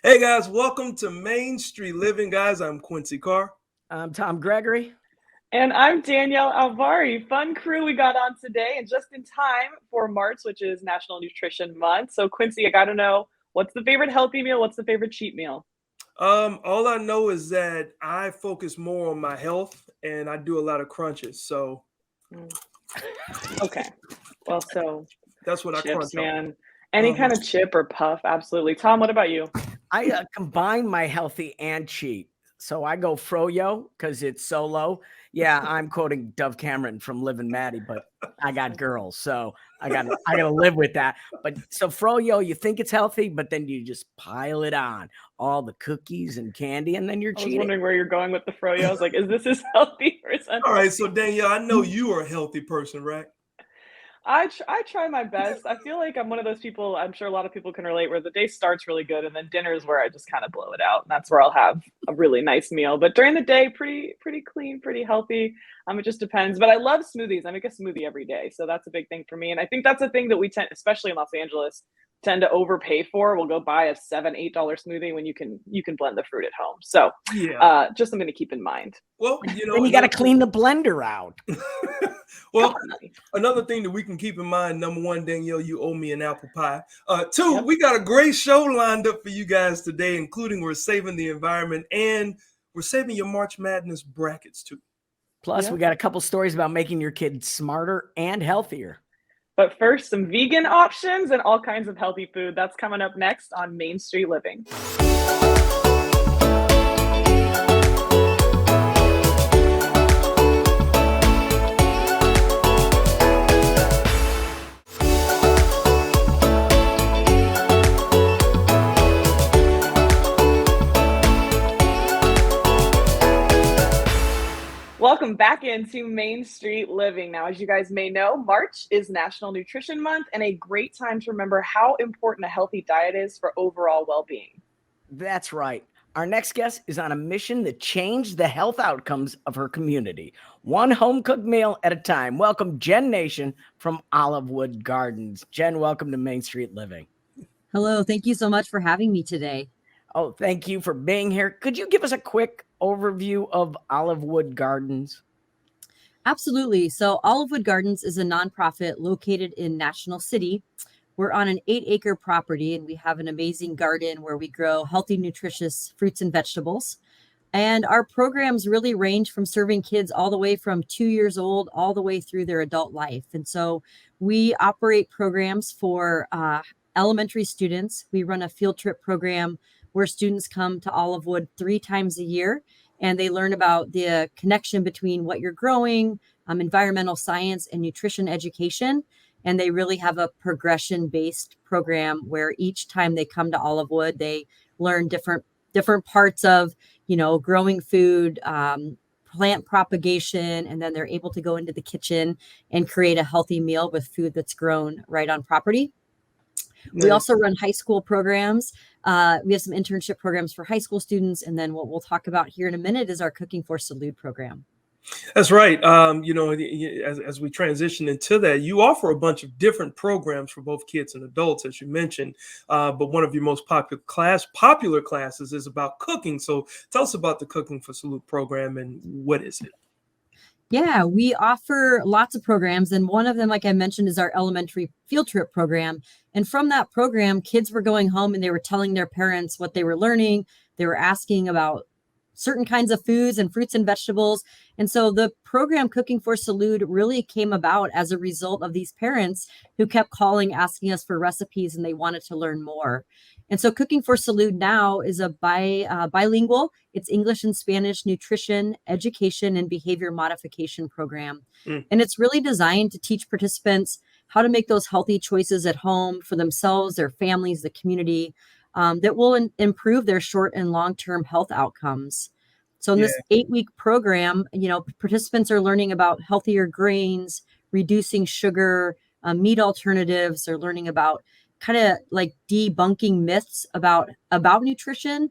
Hey guys, welcome to Main Street Living, guys. I'm Quincy Carr. I'm Tom Gregory. And I'm Danielle Alvari. Fun crew we got on today, and just in time for March, which is National Nutrition Month. So, Quincy, I got to know, what's the favorite healthy meal? What's the favorite cheat meal? All I know is that I focus more on my health and I do a lot of crunches. So Okay. Well, so that's what I chips, crunch on. man. Any kind of chip or puff, absolutely. Tom, what about you? I combine my healthy and cheat. So I go froyo because it's solo. Yeah, I'm quoting Dove Cameron from Liv and Maddie, but I got girls, so I gotta live with that. But so froyo, you think it's healthy, but then you just pile it on all the cookies and candy, and then you're I was cheating. wondering where you're going with the froyo. I was like, is this as healthy or is All right, so Danielle, I know you are a healthy person, right? I try my best. I feel like I'm one of those people, I'm sure a lot of people can relate, where the day starts really good and then dinner is where I just kind of blow it out. And that's where I'll have a really nice meal. But during the day, pretty clean, pretty healthy. It just depends. But I love smoothies. I make a smoothie every day. So that's a big thing for me. And I think that's a thing that we tend, especially in Los Angeles, tend to overpay for. We'll go buy a $7, $8 smoothie when you can blend the fruit at home. So Yeah. just something to keep in mind. Well, Then you got to clean the blender out. Well, another thing that we can keep in mind, number one, Danielle, you owe me an apple pie. Two, we got a great show lined up for you guys today, including we're saving the environment and we're saving your March Madness brackets too. Plus, we got a couple stories about making your kids smarter and healthier. But first, some vegan options and all kinds of healthy food. That's coming up next on Main Street Living. Welcome back into Main Street Living. Now, as you guys may know, March is National Nutrition Month and a great time to remember how important a healthy diet is for overall well-being. That's right. Our next guest is on a mission to change the health outcomes of her community, one home-cooked meal at a time. Welcome, Jen Nation from Olivewood Gardens. Jen, welcome to Main Street Living. Hello. Thank you so much for having me today. Oh, thank you for being here. Could you give us a quick overview of Olivewood Gardens? Absolutely. So Olivewood Gardens is a nonprofit located in National City. We're on an 8-acre property and we have an amazing garden where we grow healthy, nutritious fruits and vegetables. And our programs really range from serving kids all the way from 2 years old all the way through their adult life. And so we operate programs for elementary students. We run a field trip program where students come to Olivewood 3 times a year and they learn about the connection between what you're growing, environmental science and nutrition education. And they really have a progression-based program where each time they come to Olivewood, they learn different parts of, growing food, plant propagation, and then they're able to go into the kitchen and create a healthy meal with food that's grown right on property. Nice. We also run high school programs. We have some internship programs for high school students. And then what we'll talk about here in a minute is our Cooking for Salud program. That's right. As we transition into that, you offer a bunch of different programs for both kids and adults, as you mentioned. But one of your most popular classes is about cooking. So tell us about the Cooking for Salud program and what is it? Yeah, we offer lots of programs. And one of them, like I mentioned, is our elementary field trip program. And from that program, kids were going home and they were telling their parents what they were learning. They were asking about certain kinds of foods and fruits and vegetables. And so the program Cooking for Salud really came about as a result of these parents who kept calling, asking us for recipes, and they wanted to learn more. And so Cooking for Salud now is a bilingual, it's English and Spanish nutrition, education, and behavior modification program. And it's really designed to teach participants how to make those healthy choices at home for themselves, their families, the community, that will improve their short and long-term health outcomes. So in this 8-week program, participants are learning about healthier grains, reducing sugar, meat alternatives. They're learning about kind of like debunking myths about nutrition.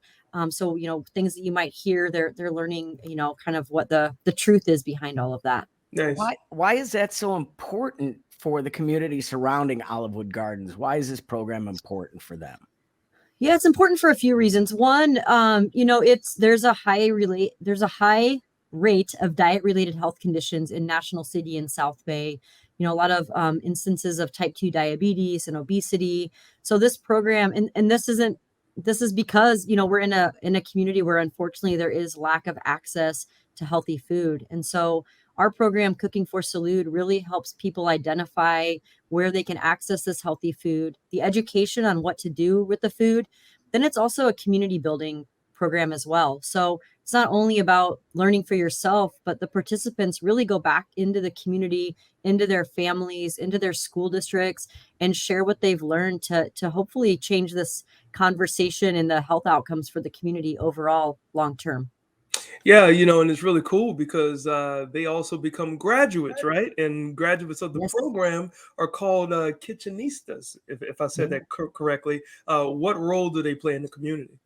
So, things that you might hear, they're learning, kind of what the truth is behind all of that. Nice. Why is that so important for the community surrounding Olivewood Gardens? Why is this program important for them? Yeah, it's important for a few reasons. One, there's a high rate of diet-related health conditions in National City and South Bay. A lot of instances of type 2 diabetes and obesity. So this program, and this is because we're in a community where unfortunately there is lack of access to healthy food, and so our program, Cooking for Salud, really helps people identify where they can access this healthy food, the education on what to do with the food. Then it's also a community building program as well. So it's not only about learning for yourself, but the participants really go back into the community, into their families, into their school districts, and share what they've learned to hopefully change this conversation and the health outcomes for the community overall long term. Yeah, and it's really cool because they also become graduates, right? And graduates of the Yes. program are called Kitchenistas, if I said that correctly. What role do they play in the community?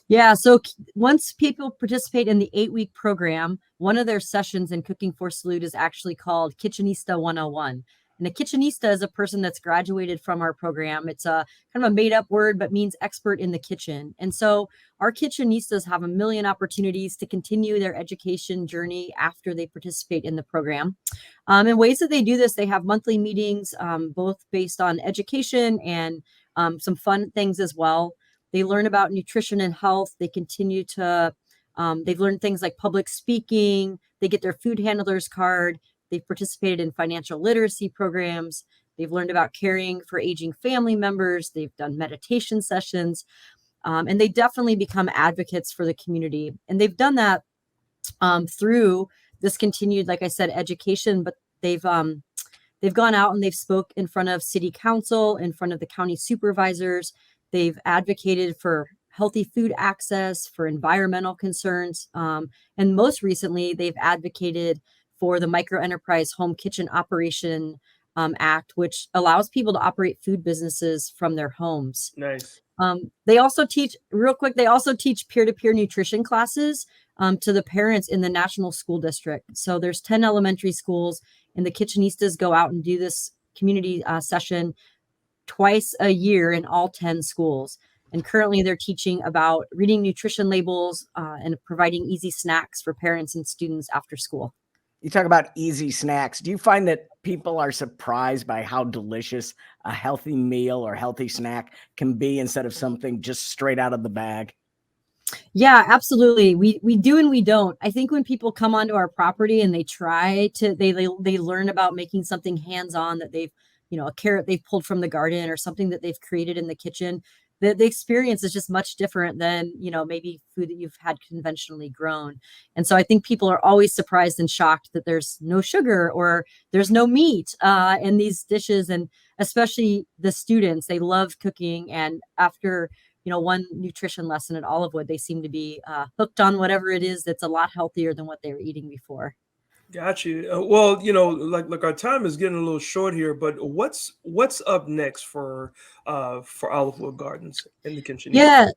Yeah, so once people participate in the 8-week program, one of their sessions in Cooking for Salud is actually called Kitchenista 101. And a kitchenista is a person that's graduated from our program. It's a kind of a made up word, but means expert in the kitchen. And so our kitchenistas have a million opportunities to continue their education journey after they participate in the program. In ways that they do this, they have monthly meetings, both based on education and some fun things as well. They learn about nutrition and health. They continue to, they've learned things like public speaking. They get their food handler's card. They've participated in financial literacy programs. They've learned about caring for aging family members. They've done meditation sessions. And they definitely become advocates for the community. And they've done that through this continued, like I said, education, but they've gone out and they've spoke in front of city council, in front of the county supervisors. They've advocated for healthy food access, for environmental concerns. And most recently, they've advocated for the Microenterprise Home Kitchen Operation Act, which allows people to operate food businesses from their homes. Nice. They also teach, real quick, they also teach peer-to-peer nutrition classes to the parents in the National School District. So there's 10 elementary schools, and the Kitchenistas go out and do this community session twice a year in all 10 schools. And currently they're teaching about reading nutrition labels and providing easy snacks for parents and students after school. You talk about easy snacks. Do you find that people are surprised by how delicious a healthy meal or healthy snack can be instead of something just straight out of the bag? Yeah, absolutely. We do and we don't. I think when people come onto our property and they try to, they learn about making something hands-on that they've, a carrot they've pulled from the garden or something that they've created in the kitchen. The experience is just much different than, maybe food that you've had conventionally grown. And so I think people are always surprised and shocked that there's no sugar or there's no meat in these dishes. And especially the students, they love cooking. And after, one nutrition lesson at Olivewood, they seem to be hooked on whatever it is that's a lot healthier than what they were eating before. Got you. Well, like our time is getting a little short here, but what's up next for Olivewood Gardens in the Kitchenistas?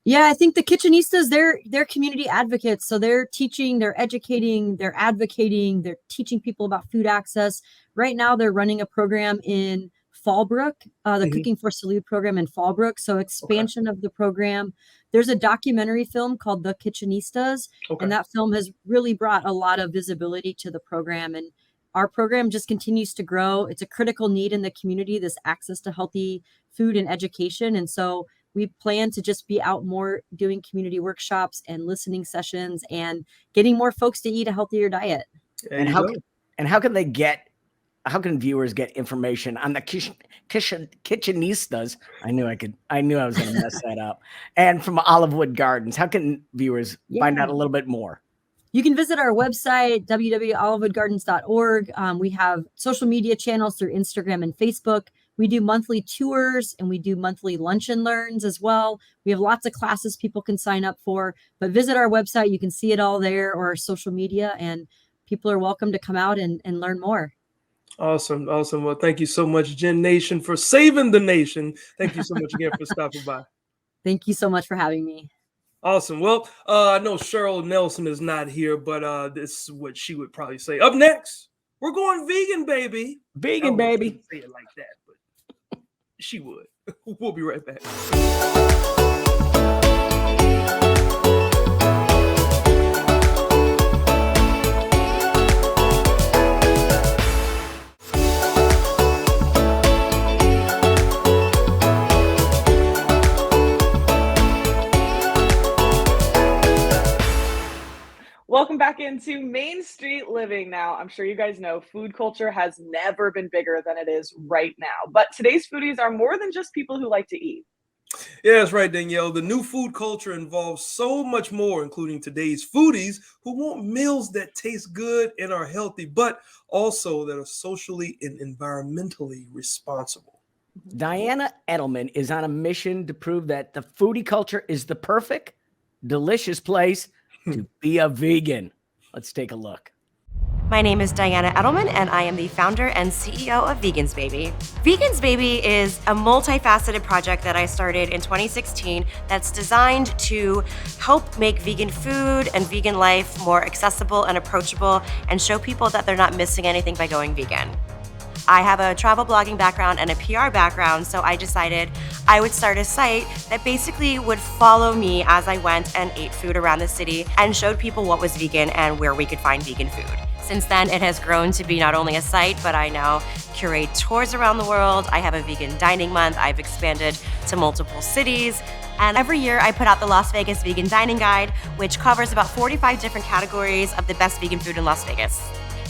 Yeah, I think the Kitchenistas, they're community advocates. So they're teaching, they're educating, they're advocating, they're teaching people about food access. Right now, they're running a program in Fallbrook, the Cooking for Salud program in Fallbrook. So expansion of the program. There's a documentary film called The Kitchenistas, and that film has really brought a lot of visibility to the program. And our program just continues to grow. It's a critical need in the community, this access to healthy food and education. And so we plan to just be out more doing community workshops and listening sessions and getting more folks to eat a healthier diet. And how can viewers get information on the Kitchenistas? I knew I was going to mess that up. And from Olivewood Gardens, how can viewers find out a little bit more? You can visit our website, www.olivewoodgardens.org. We have social media channels through Instagram and Facebook. We do monthly tours and we do monthly lunch and learns as well. We have lots of classes people can sign up for, but visit our website. You can see it all there, or our social media, and people are welcome to come out and learn more. Awesome. Well, thank you so much, Gen Nation, for saving the nation. Thank you so much again for stopping by. Thank you so much for having me. Awesome. Well, I know Cheryl Nelson is not here, but this is what she would probably say. Up next, we're going vegan, baby. Vegan, baby. Say it like that, but she would. We'll be right back. Welcome back into Main Street Living. Now, I'm sure you guys know food culture has never been bigger than it is right now. But today's foodies are more than just people who like to eat. Yeah, that's right, Danielle. The new food culture involves so much more, including today's foodies who want meals that taste good and are healthy, but also that are socially and environmentally responsible. Diana Edelman is on a mission to prove that the foodie culture is the perfect, delicious place to be a vegan. Let's take a look. My name is Diana Edelman, and I am the founder and CEO of Vegans Baby. Vegans Baby is a multifaceted project that I started in 2016 that's designed to help make vegan food and vegan life more accessible and approachable and show people that they're not missing anything by going vegan. I have a travel blogging background and a PR background, so I decided I would start a site that basically would follow me as I went and ate food around the city and showed people what was vegan and where we could find vegan food. Since then, it has grown to be not only a site, but I now curate tours around the world. I have a vegan dining month. I've expanded to multiple cities. And every year I put out the Las Vegas Vegan Dining Guide, which covers about 45 different categories of the best vegan food in Las Vegas.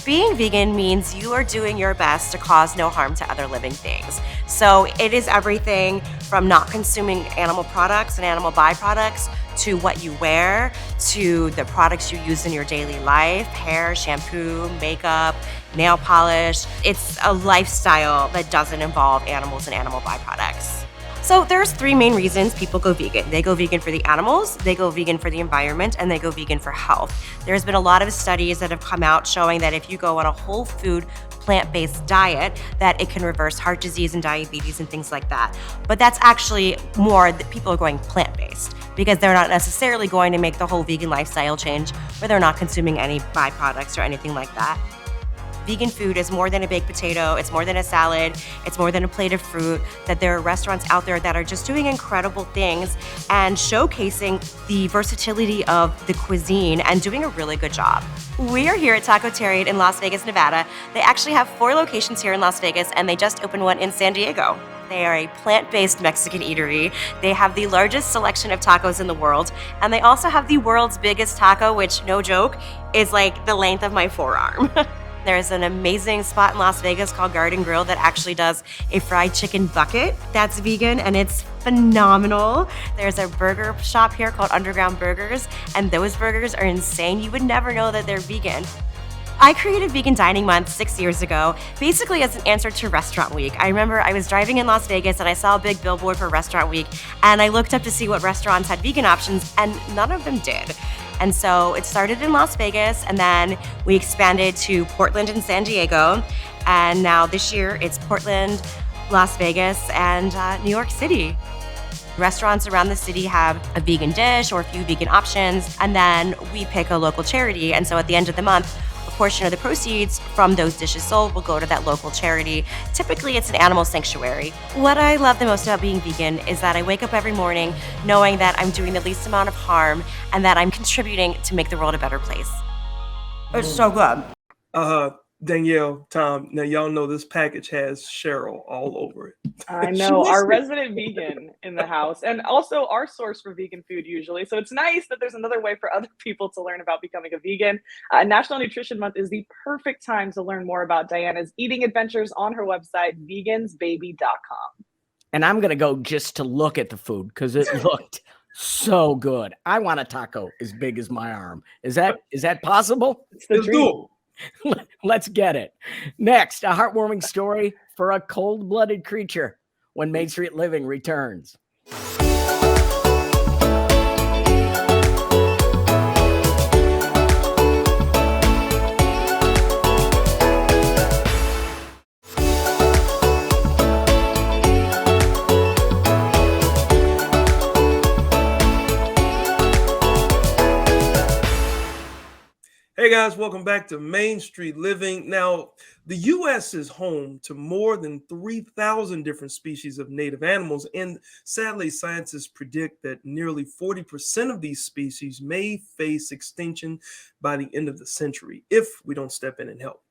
Being vegan means you are doing your best to cause no harm to other living things. So it is everything from not consuming animal products and animal byproducts to what you wear, to the products you use in your daily life, hair, shampoo, makeup, nail polish. It's a lifestyle that doesn't involve animals and animal byproducts. So there's three main reasons people go vegan. They go vegan for the animals, they go vegan for the environment, and they go vegan for health. There's been a lot of studies that have come out showing that if you go on a whole food, plant-based diet, that it can reverse heart disease and diabetes and things like that. But that's actually more that people are going plant-based because they're not necessarily going to make the whole vegan lifestyle change where they're not consuming any byproducts or anything like that. Vegan food is more than a baked potato, it's more than a salad, it's more than a plate of fruit, that there are restaurants out there that are just doing incredible things and showcasing the versatility of the cuisine and doing a really good job. We are here at Taco Terrier in Las Vegas, Nevada. They actually have 4 locations here in Las Vegas and they just opened one in San Diego. They are a plant-based Mexican eatery. They have the largest selection of tacos in the world, and they also have the world's biggest taco, which, no joke, is like the length of my forearm. There's an amazing spot in Las Vegas called Garden Grill that actually does a fried chicken bucket that's vegan, and it's phenomenal. There's a burger shop here called Underground Burgers, and those burgers are insane. You would never know that they're vegan. I created Vegan Dining Month 6 years ago, basically as an answer to Restaurant Week. I remember I was driving in Las Vegas and I saw a big billboard for Restaurant Week, and I looked up to see what restaurants had vegan options, and none of them did. And so it started in Las Vegas, and then we expanded to Portland and San Diego. And now this year it's Portland, Las Vegas, and New York City. Restaurants around the city have a vegan dish or a few vegan options, and then we pick a local charity. And so at the end of the month, a portion of the proceeds from those dishes sold will go to that local charity. Typically, it's an animal sanctuary. What I love the most about being vegan is that I wake up every morning knowing that I'm doing the least amount of harm and that I'm contributing to make the world a better place. It's so good. Danielle, Tom, now y'all know this package has Cheryl all over it. I know, our resident vegan in the house, and also our source for vegan food usually. So it's nice that there's another way for other people to learn about becoming a vegan. National Nutrition Month is the perfect time to learn more about Diana's eating adventures on her website, vegansbaby.com. And I'm going to go just to look at the food because it looked so good. I want a taco as big as my arm. Is that possible? It's the dream. Let's get it. Next, a heartwarming story for a cold-blooded creature when Main Street Living returns. Hey guys, welcome back to Main Street Living. Now, the U.S. is home to more than 3,000 different species of native animals, and sadly, scientists predict that nearly 40% of these species may face extinction by the end of the century if we don't step in and help.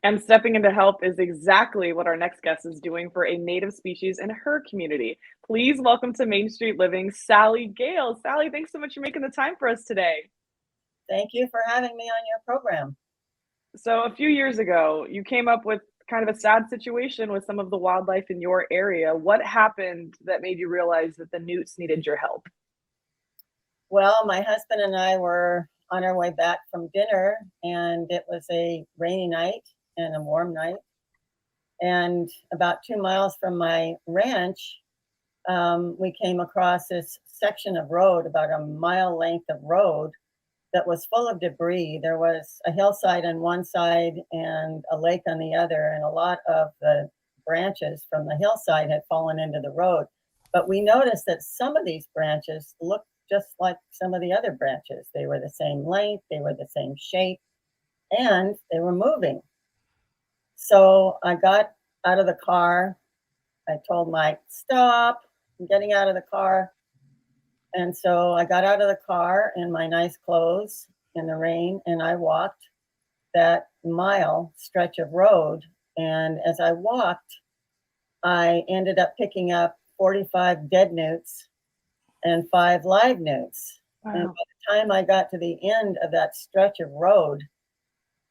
And stepping in to help is exactly what our next guest is doing for a native species in her community. Please welcome to Main Street Living, Sally Gale. Sally, thanks so much for making the time for us today. Thank you for having me on your program. So, a few years ago, you came up with kind of a sad situation with some of the wildlife in your area. What happened that made you realize that the newts needed your help? Well, my husband and I were on our way back from dinner, and it was a rainy night and a warm night. And about 2 miles from my ranch, we came across this section of road, about a mile length of road, that was full of debris. There was a hillside on one side and a lake on the other, and a lot of the branches from the hillside had fallen into the road. But we noticed that some of these branches looked just like some of the other branches. They were the same length, they were the same shape, and they were moving. So I got out of the car. I told Mike, stop, I'm getting out of the car. And so I got out of the car in my nice clothes in the rain, and I walked that mile stretch of road. And as I walked, I ended up picking up 45 dead newts and 5 live newts. Wow. And by the time I got to the end of that stretch of road,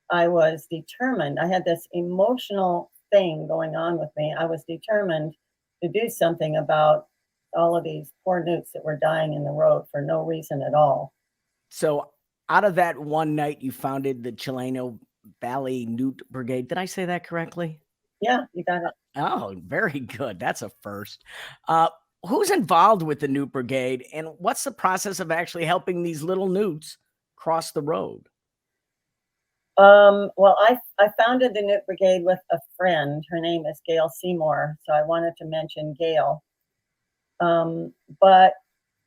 I was determined. I had this emotional thing going on with me. I was determined to do something about all of these poor newts that were dying in the road for no reason at all. So out of that one night, you founded the Chileno Valley Newt Brigade. Did I say that correctly? Yeah, you got it. Oh, very good. That's a first. Who's involved with the Newt Brigade, and what's the process of actually helping these little newts cross the road? Well, I founded the Newt Brigade with a friend. Her name is Gail Seymour, so I wanted to mention Gail. But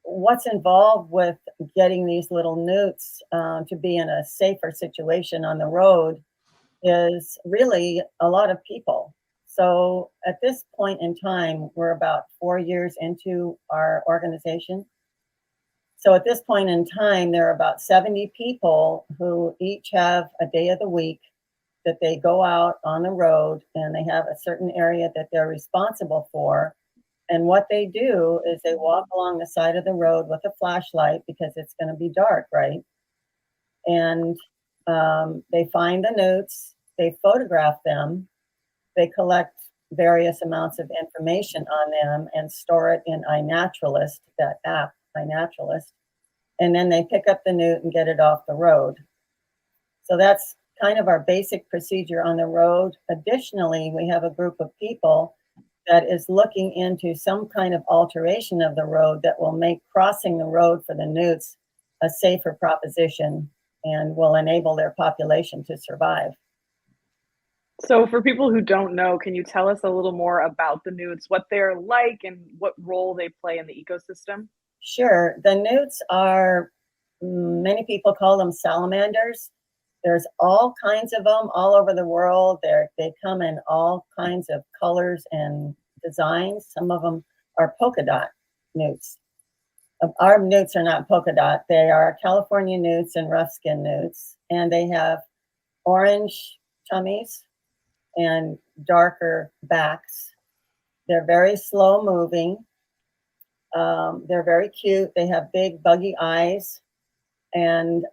what's involved with getting these little newts to be in a safer situation on the road is really a lot of people. So at this point in time, we're about 4 years into our organization. So at this point in time, there are about 70 people who each have a day of the week that they go out on the road, and they have a certain area that they're responsible for. And what they do is they walk along the side of the road with a flashlight, because it's going to be dark, right? And they find the newts, they photograph them, they collect various amounts of information on them and store it in iNaturalist, that app, iNaturalist. And then they pick up the newt and get it off the road. So that's kind of our basic procedure on the road. Additionally, we have a group of people that is looking into some kind of alteration of the road that will make crossing the road for the newts a safer proposition and will enable their population to survive. So, for people who don't know, can you tell us a little more about the newts, what they're like, and what role they play in the ecosystem? Sure. The newts are, many people call them salamanders. There's all kinds of them all over the world. They come in all kinds of colors and designs. Some of them are polka dot newts. Our newts are not polka dot. They are California newts and rough skin newts. And they have orange tummies and darker backs. They're very slow moving. They're very cute. They have big buggy eyes, and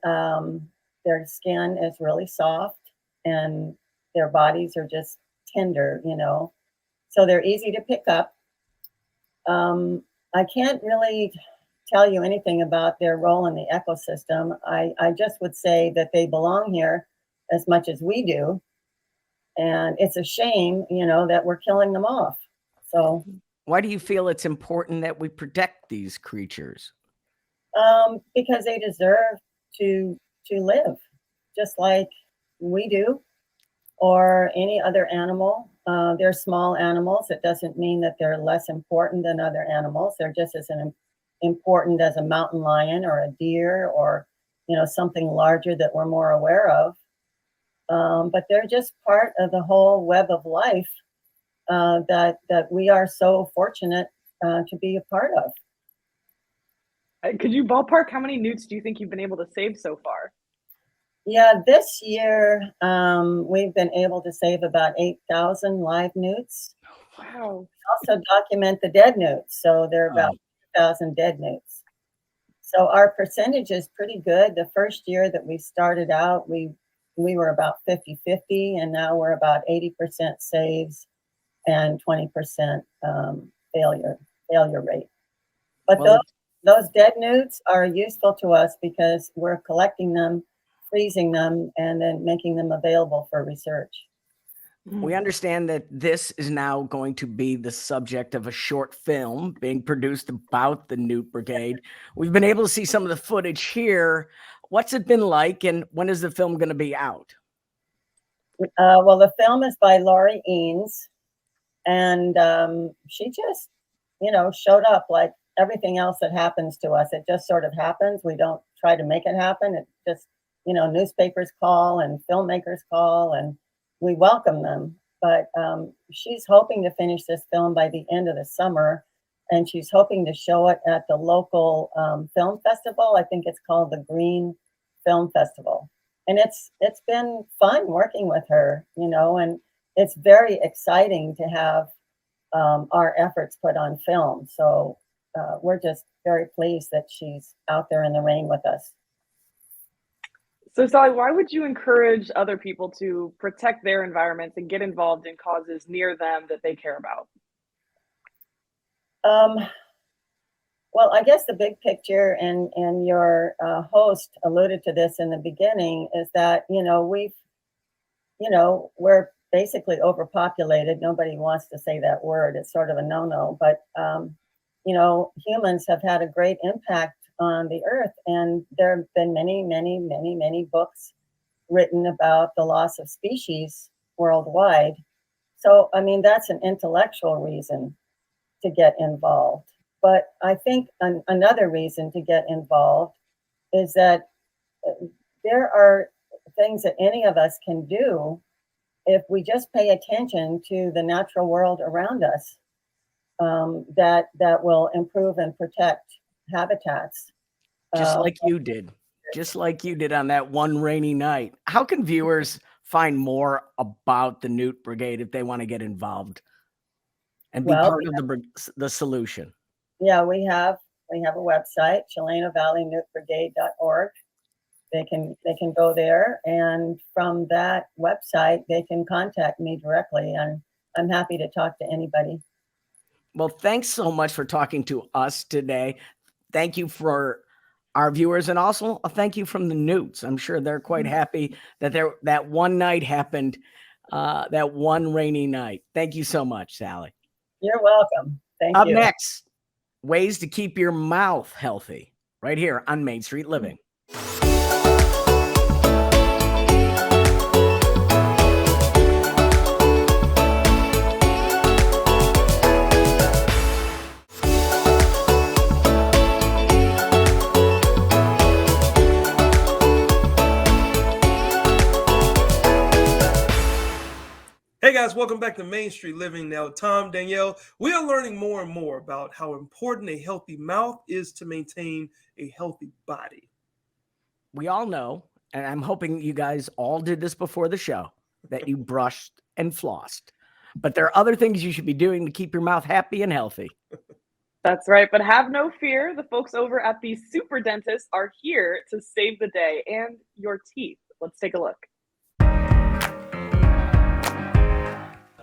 their skin is really soft, and their bodies are just tender, you know. So they're easy to pick up. I can't really tell you anything about their role in the ecosystem. I just would say that they belong here as much as we do. And it's a shame, you know, that we're killing them off. So Why do you feel it's important that we protect these creatures? because they deserve to live just like we do, or any other animal. They're small animals. It doesn't mean that they're less important than other animals. They're just as important as a mountain lion or a deer or something larger that we're more aware of. But they're just part of the whole web of life that we are so fortunate to be a part of. Could you ballpark how many newts do you think you've been able to save so far? Yeah, this year we've been able to save about 8,000 live newts. Wow. We also document the dead newts, so there are about 2,000 dead newts. So our percentage is pretty good. The first year that we started out, we were about 50-50, and now we're about 80% saves and 20% failure rate. But those dead newts are useful to us because we're collecting them, freezing them, and then making them available for research. We understand that this is now going to be the subject of a short film being produced about the Newt Brigade. We've been able to see some of the footage here. What's it been like, and when is the film going to be out? Well, the film is by Laurie Eanes, and she just, showed up like everything else that happens to us. It just sort of happens. We don't try to make it happen. It just, newspapers call and filmmakers call, and we welcome them. But she's hoping to finish this film by the end of the summer, and she's hoping to show it at the local film festival. I think it's called the Green Film Festival. And it's been fun working with her, and it's very exciting to have our efforts put on film. So we're just very pleased that she's out there in the rain with us. So Sally, why would you encourage other people to protect their environments and get involved in causes near them that they care about? Well, I guess the big picture, and your host alluded to this in the beginning, is that, we're basically overpopulated. Nobody wants to say that word. It's sort of a no-no, but, humans have had a great impact on the earth, and there have been many, many, many, many books written about the loss of species worldwide. So, that's an intellectual reason to get involved. But I think another reason to get involved is that there are things that any of us can do if we just pay attention to the natural world around us, that will improve and protect habitats. Just like you did on that one rainy night. How can viewers find more about the Newt Brigade if they want to get involved and be part of the solution? Yeah, we have a website, ChilenoValleyNewtBrigade.org. They can go there, and from that website they can contact me directly, and I'm happy to talk to anybody. Well, thanks so much for talking to us today. Thank you for our viewers, and also a thank you from the Newts. I'm sure they're quite happy that that one night happened, that one rainy night. Thank you so much, Sally. You're welcome. Thank you. Up you. next, ways to keep your mouth healthy, right here on Main Street Living. Hey guys, welcome back to Main Street Living. Now, Tom, Danielle, we are learning more and more about how important a healthy mouth is to maintain a healthy body. We all know, and I'm hoping you guys all did this before the show, that you brushed and flossed. But there are other things you should be doing to keep your mouth happy and healthy. That's right. But have no fear. The folks over at the Super Dentist are here to save the day and your teeth. Let's take a look.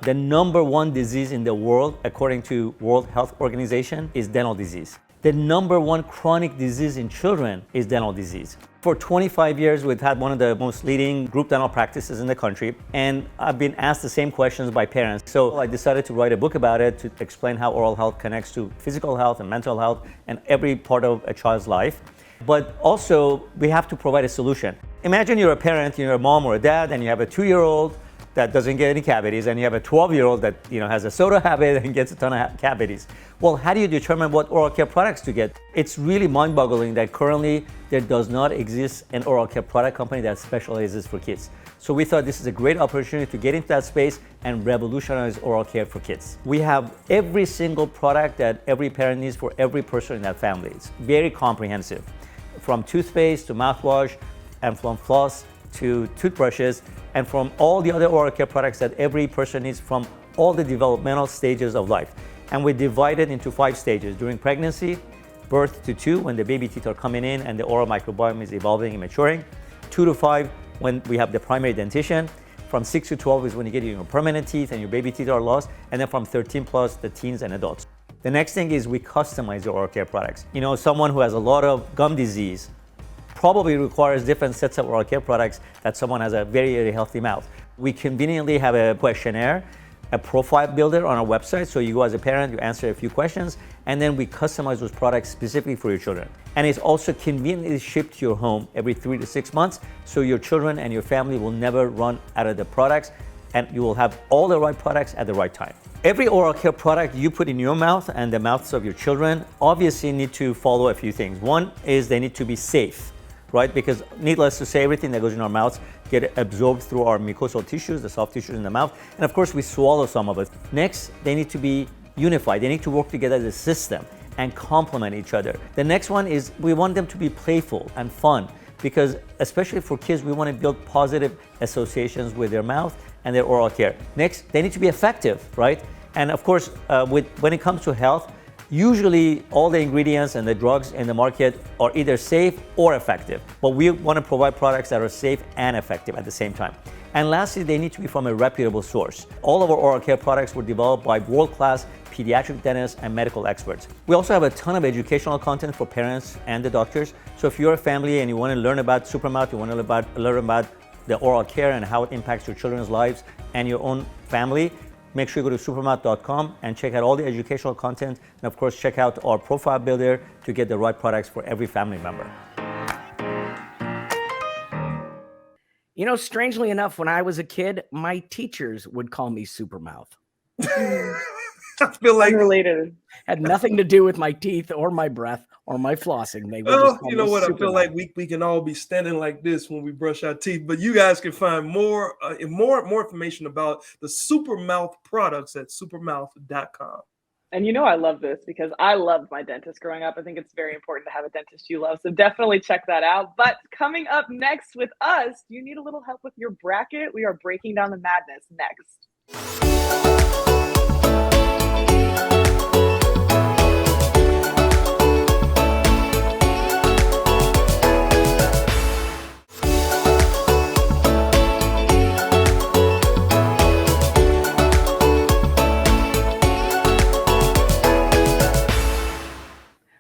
The number one disease in the world, according to World Health Organization, is dental disease. The number one chronic disease in children is dental disease. For 25 years, we've had one of the most leading group dental practices in the country, and I've been asked the same questions by parents. So I decided to write a book about it to explain how oral health connects to physical health and mental health and every part of a child's life. But also, we have to provide a solution. Imagine you're a parent, you're a mom or a dad, and you have a 2-year-old that doesn't get any cavities, and you have a 12-year-old that has a soda habit and gets a ton of cavities. Well, how do you determine what oral care products to get? It's really mind-boggling that currently there does not exist an oral care product company that specializes for kids. So we thought this is a great opportunity to get into that space and revolutionize oral care for kids. We have every single product that every parent needs for every person in that family. It's very comprehensive, from toothpaste to mouthwash, and from floss to toothbrushes, and from all the other oral care products that every person needs from all the developmental stages of life. And we divide it into 5 stages: during pregnancy, birth to 2, when the baby teeth are coming in and the oral microbiome is evolving and maturing, 2 to 5, when we have the primary dentition, from 6 to 12 is when you get your permanent teeth and your baby teeth are lost, and then from 13 plus, the teens and adults. The next thing is we customize the oral care products. Someone who has a lot of gum disease probably requires different sets of oral care products that someone has a very, very healthy mouth. We conveniently have a questionnaire, a profile builder on our website. So you go as a parent, you answer a few questions, and then we customize those products specifically for your children. And it's also conveniently shipped to your home every 3 to 6 months, so your children and your family will never run out of the products, and you will have all the right products at the right time. Every oral care product you put in your mouth and the mouths of your children obviously need to follow a few things. One is they need to be safe, right? Because needless to say, everything that goes in our mouths get absorbed through our mucosal tissues, the soft tissues in the mouth, and of course we swallow some of it. Next, they need to be unified. They need to work together as a system and complement each other. The next one is we want them to be playful and fun, because especially for kids, we want to build positive associations with their mouth and their oral care. Next, they need to be effective, right? And of course, when it comes to health, usually all the ingredients and the drugs in the market are either safe or effective, but we want to provide products that are safe and effective at the same time. And lastly, they need to be from a reputable source. All of our oral care products were developed by world-class pediatric dentists and medical experts. We also have a ton of educational content for parents and the doctors. So if you're a family and you want to learn about Supermouth, you want to learn about the oral care and how it impacts your children's lives and your own family, make sure you go to supermouth.com and check out all the educational content, and of course check out our profile builder to get the right products for every family member. Strangely enough, when I was a kid, my teachers would call me Supermouth. I feel like Unrelated. Had nothing to do with my teeth or my breath or my flossing. They would well, just call you know me what? I Supermouth. feel like we can all be standing like this when we brush our teeth, but you guys can find more information about the Supermouth products at supermouth.com. And I love this because I loved my dentist growing up. I think it's very important to have a dentist you love. So definitely check that out. But coming up next with us, do you need a little help with your bracket? We are breaking down the madness next.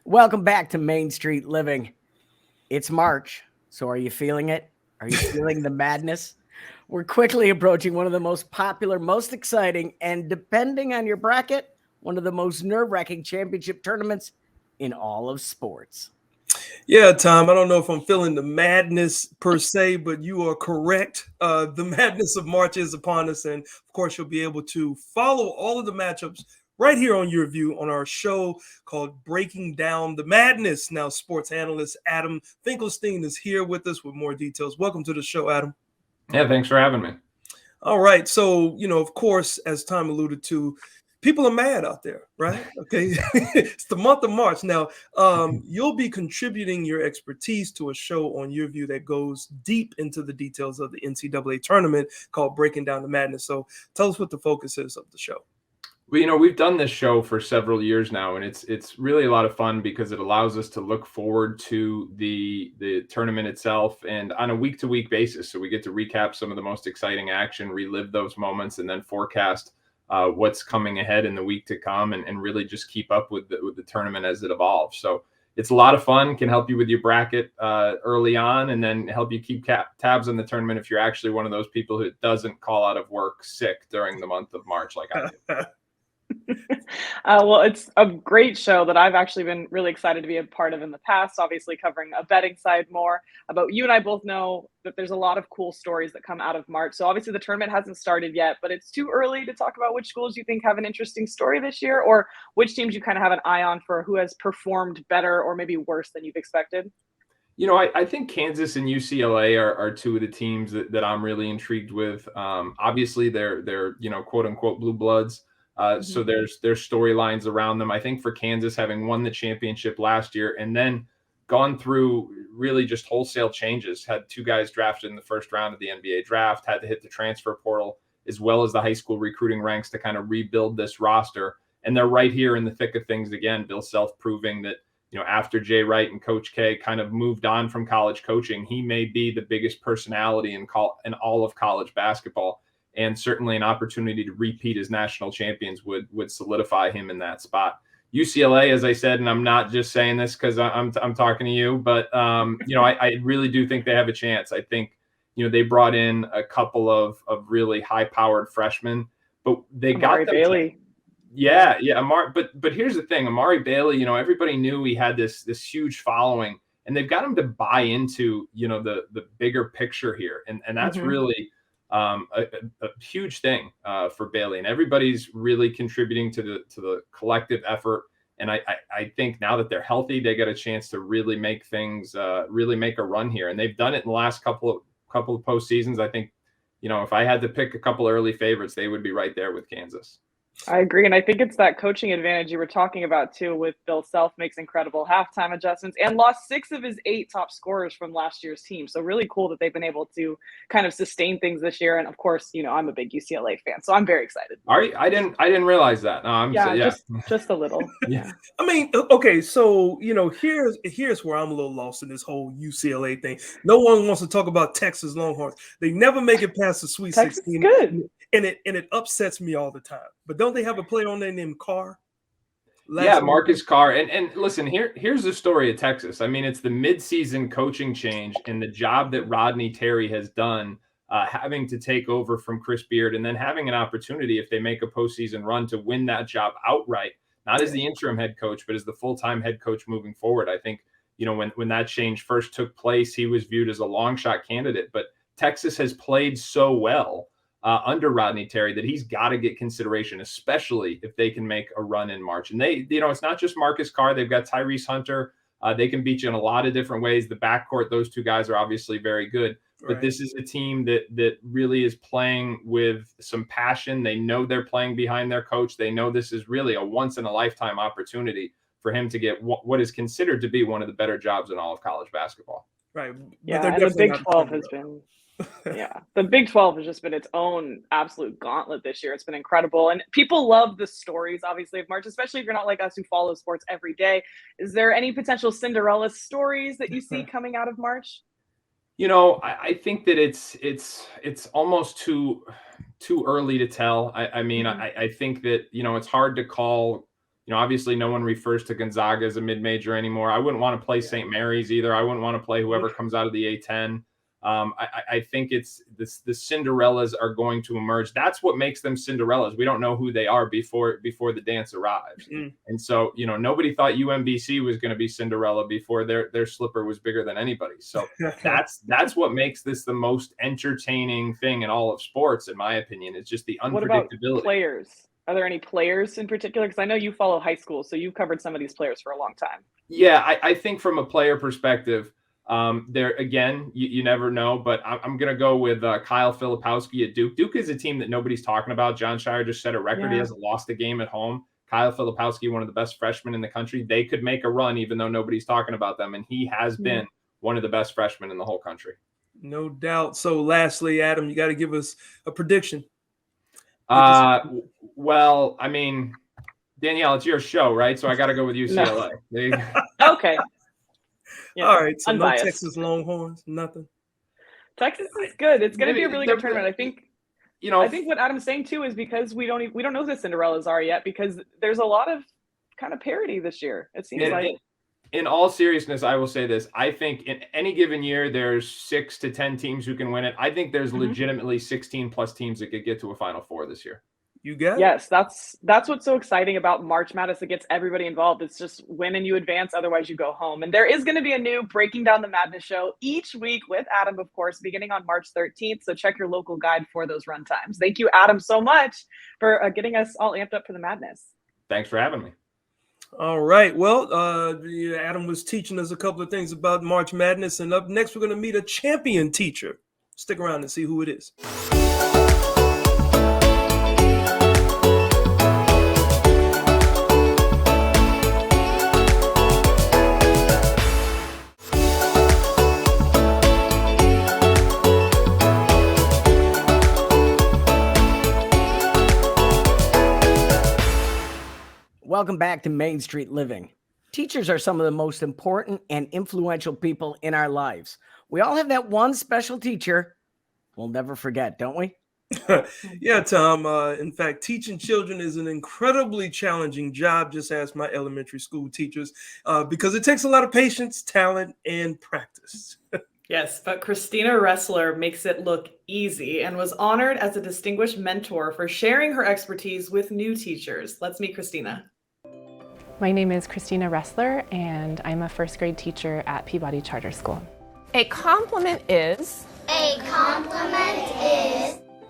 Welcome back to Main Street Living. It's March, so are you feeling it? Are you feeling the madness? We're quickly approaching one of the most popular, most exciting, and depending on your bracket, one of the most nerve-wracking championship tournaments in all of sports. Yeah, Tom, I don't know if I'm feeling the madness per se, but you are correct. The madness of March is upon us, and of course, you'll be able to follow all of the matchups right here on Your View on our show called Breaking Down the Madness. Now, sports analyst Adam Finkelstein is here with us with more details. Welcome to the show, Adam. Yeah, thanks for having me. All right. So, of course, as Tom alluded to, people are mad out there, right? Okay. It's the month of March. Now, you'll be contributing your expertise to a show on Your View that goes deep into the details of the NCAA tournament called Breaking Down the Madness. So tell us what the focus is of the show. Well, we've done this show for several years now, and it's really a lot of fun because it allows us to look forward to the tournament itself and on a week-to-week basis. So we get to recap some of the most exciting action, relive those moments, and then forecast what's coming ahead in the week to come, and really just keep up with the tournament as it evolves. So it's a lot of fun, can help you with your bracket early on, and then help you keep tabs on the tournament if you're actually one of those people who doesn't call out of work sick during the month of March like I do. Well, it's a great show that I've actually been really excited to be a part of in the past, obviously covering a betting side more. But you and I both know that there's a lot of cool stories that come out of March. So obviously the tournament hasn't started yet, but it's too early to talk about which schools you think have an interesting story this year, or which teams you kind of have an eye on for who has performed better or maybe worse than you've expected. I think Kansas and UCLA are two of the teams that I'm really intrigued with. Obviously, they're quote unquote blue bloods. So there's storylines around them. I think for Kansas, having won the championship last year and then gone through really just wholesale changes, had 2 guys drafted in the first round of the NBA draft, had to hit the transfer portal as well as the high school recruiting ranks to kind of rebuild this roster. And they're right here in the thick of things again. Bill Self proving that, after Jay Wright and Coach K kind of moved on from college coaching, he may be the biggest personality in all of college basketball. And certainly an opportunity to repeat as national champions would solidify him in that spot. UCLA, as I said, and I'm not just saying this because I'm talking to you, but I really do think they have a chance. I think they brought in a couple of really high-powered freshmen, but they Amari got them Bailey. Yeah. But here's the thing, Amari Bailey, everybody knew he had this huge following, and they've got him to buy into the bigger picture here, and that's really a huge thing for Bailey, and everybody's really contributing to the collective effort. And I think now that they're healthy, they got a chance to really make things really make a run here, and they've done it in the last couple of postseasons. I think if I had to pick a couple early favorites, they would be right there with Kansas. I agree. And I think it's that coaching advantage you were talking about too, with Bill Self makes incredible halftime adjustments and lost 6 of his 8 top scorers from last year's team. So really cool that they've been able to kind of sustain things this year. And of course, I'm a big UCLA fan, so I'm very excited. All right. I didn't realize that. No, just a little. Yeah. I mean, okay, so here's where I'm a little lost in this whole UCLA thing. No one wants to talk about Texas Longhorns. They never make it past the Sweet Texas 16. is good. And it upsets me all the time. But don't they have a player on there named Carr? Marcus Carr. And listen, here's the story of Texas. I mean, it's the midseason coaching change and the job that Rodney Terry has done, having to take over from Chris Beard, and then having an opportunity, if they make a postseason run, to win that job outright, not as the interim head coach, but as the full-time head coach moving forward. I think, when that change first took place, he was viewed as a long shot candidate, but Texas has played so well under Rodney Terry that he's got to get consideration, especially if they can make a run in March. And they, it's not just Marcus Carr. They've got Tyrese Hunter. They can beat you in a lot of different ways. The backcourt, those 2 guys are obviously very good. But Right. This is a team that really is playing with some passion. They know they're playing behind their coach. They know this is really a once-in-a-lifetime opportunity for him to get what is considered to be one of the better jobs in all of college basketball. Right. Yeah, and the Big 12 has been the Big 12 has just been its own absolute gauntlet this year. It's been incredible. And people love the stories, obviously, of March, especially if you're not like us who follow sports every day. Is there any potential Cinderella stories that you see coming out of March? I think that it's almost too early to tell. I mean, I think that, it's hard to call. Obviously no one refers to Gonzaga as a mid-major anymore. I wouldn't want to play St. Mary's either. I wouldn't want to play whoever comes out of the A10. I think it's the Cinderellas are going to emerge. That's what makes them Cinderellas. We don't know who they are before the dance arrives. And so, nobody thought UMBC was going to be Cinderella before their slipper was bigger than anybody. So that's what makes this the most entertaining thing in all of sports, in my opinion. It's just the unpredictability. What about players? Are there any players in particular? Because I know you follow high school, so you've covered some of these players for a long time. Yeah, I think from a player perspective, there again, you never know, but I'm going to go with Kyle Filipowski at Duke. Duke is a team that nobody's talking about. John Shire just set a record. Yeah. He hasn't lost a game at home. Kyle Filipowski, one of the best freshmen in the country. They could make a run even though nobody's talking about them, and he has been one of the best freshmen in the whole country. No doubt. So lastly, Adam, you got to give us a prediction. Well, I mean, Danielle, it's your show, right? So I got to go with UCLA. There you go. Okay. Yeah, all right. So unbiased. no Texas Longhorns, nothing. Texas is good. It's going to be a really good tournament. I think. I think what Adam's saying too is because we don't know who the Cinderellas are yet, because there's a lot of kind of parity this year. It seems like. In all seriousness, I will say this. I think in any given year, there's 6 to 10 teams who can win it. I think there's legitimately 16 plus teams that could get to a Final Four this year. You got it. Yes, that's what's so exciting about March Madness. It gets everybody involved. It's just win and you advance, otherwise you go home. And there is going to be a new Breaking Down the Madness show each week with Adam, of course, beginning on March 13th. So check your local guide for those run times. Thank you, Adam, so much for getting us all amped up for the madness. Thanks for having me. All right. Well, Adam was teaching us a couple of things about March Madness, and up next we're going to meet a champion teacher. Stick around and see who it is. Welcome back to Main Street Living. Teachers are some of the most important and influential people in our lives. We all have that one special teacher we'll never forget, don't we? Yeah, Tom. In fact, teaching children is an incredibly challenging job. Just ask my elementary school teachers, because it takes a lot of patience, talent, and practice. Yes, but Christina Ressler makes it look easy and was honored as a distinguished mentor for sharing her expertise with new teachers. Let's meet Christina. My name is Christina Ressler, and I'm a first grade teacher at Peabody Charter School. A compliment is?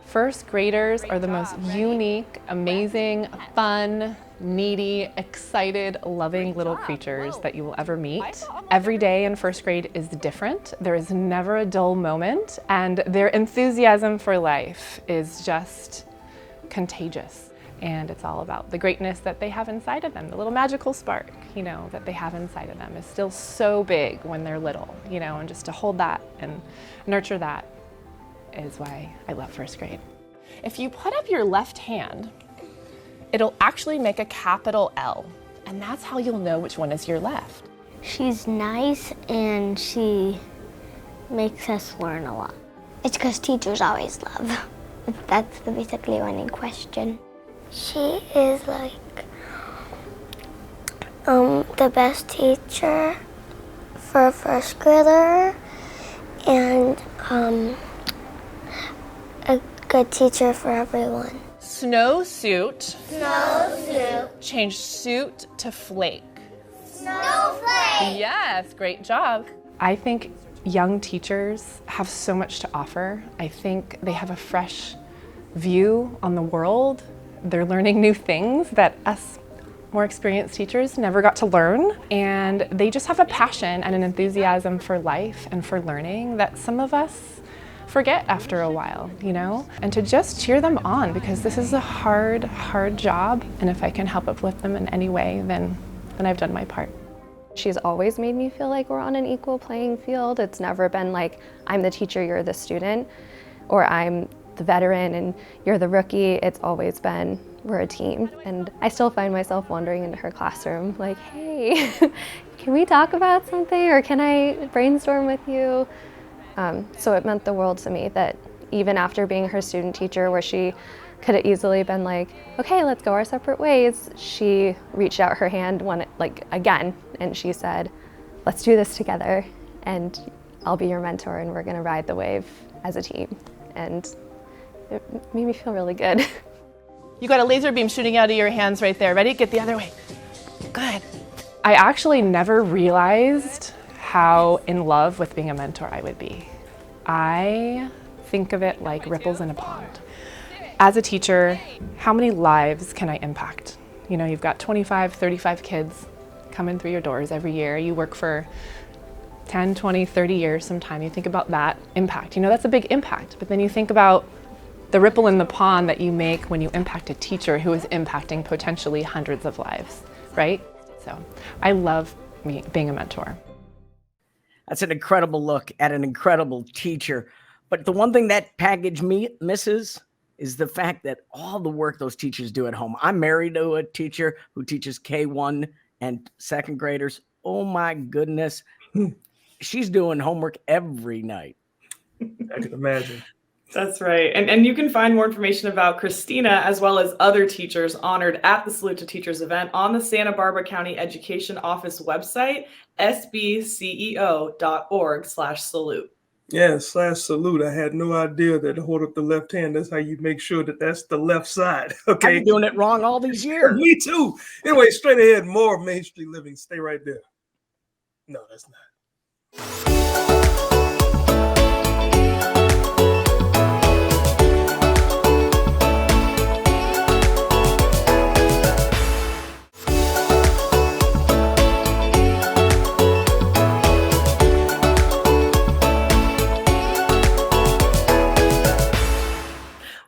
First graders are the most unique, amazing, fun, needy, excited, loving little creatures that you will ever meet. Every day in first grade is different. There is never a dull moment, and their enthusiasm for life is just contagious. And it's all about the greatness that they have inside of them, the little magical spark, that they have inside of them is still so big when they're little, and just to hold that and nurture that is why I love first grade. If you put up your left hand, it'll actually make a capital L, and that's how you'll know which one is your left. She's nice and she makes us learn a lot. It's because teachers always love. That's the basically running question. She is like the best teacher for a first grader and a good teacher for everyone. Snowsuit. Change suit to flake. Snowflake! Yes, great job. I think young teachers have so much to offer. I think they have a fresh view on the world. They're learning new things that us more experienced teachers never got to learn. And they just have a passion and an enthusiasm for life and for learning that some of us forget after a while, And to just cheer them on, because this is a hard, hard job. And if I can help uplift them in any way, then I've done my part. She's always made me feel like we're on an equal playing field. It's never been like, I'm the teacher, you're the student, or I'm the veteran and you're the rookie. It's always been, we're a team. And I still find myself wandering into her classroom like, hey, can we talk about something, or can I brainstorm with you? So it meant the world to me that even after being her student teacher, where she could have easily been like, okay, let's go our separate ways, she reached out her hand again, and she said, let's do this together, and I'll be your mentor, and we're gonna ride the wave as a team. And it made me feel really good. You got a laser beam shooting out of your hands right there. Ready? Get the other way. Good. I actually never realized how in love with being a mentor I would be. I think of it like ripples in a pond. As a teacher, how many lives can I impact? You've got 25, 35 kids coming through your doors every year. You work for 10, 20, 30 years sometime. You think about that impact. That's a big impact. But then you think about the ripple in the pond that you make when you impact a teacher who is impacting potentially hundreds of lives, right? So I love being a mentor. That's an incredible look at an incredible teacher. But the one thing that package misses is the fact that all the work those teachers do at home. I'm married to a teacher who teaches K1 and second graders. Oh my goodness. She's doing homework every night. I can imagine. That's right. And you can find more information about Christina as well as other teachers honored at the Salute to Teachers event on the Santa Barbara County Education Office website, sbceo.org/salute. Yeah, slash salute. I had no idea that to hold up the left hand, that's how you make sure that that's the left side. I've Okay. been doing it wrong all these years. Me too. Anyway, straight ahead, more of Main Street Living. Stay right there. No, that's not.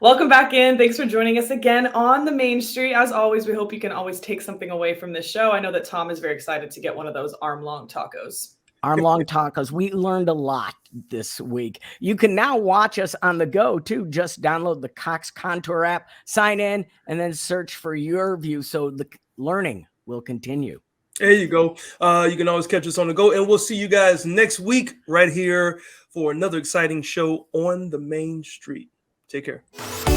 Welcome back in. Thanks for joining us again on the Main Street. As always, we hope you can always take something away from this show. I know that Tom is very excited to get one of those arm-long tacos. Arm-long tacos. We learned a lot this week. You can now watch us on the go, too. Just download the Cox Contour app, sign in, and then search for your view so the learning will continue. There you go. You can always catch us on the go, and we'll see you guys next week right here for another exciting show on the Main Street. Take care.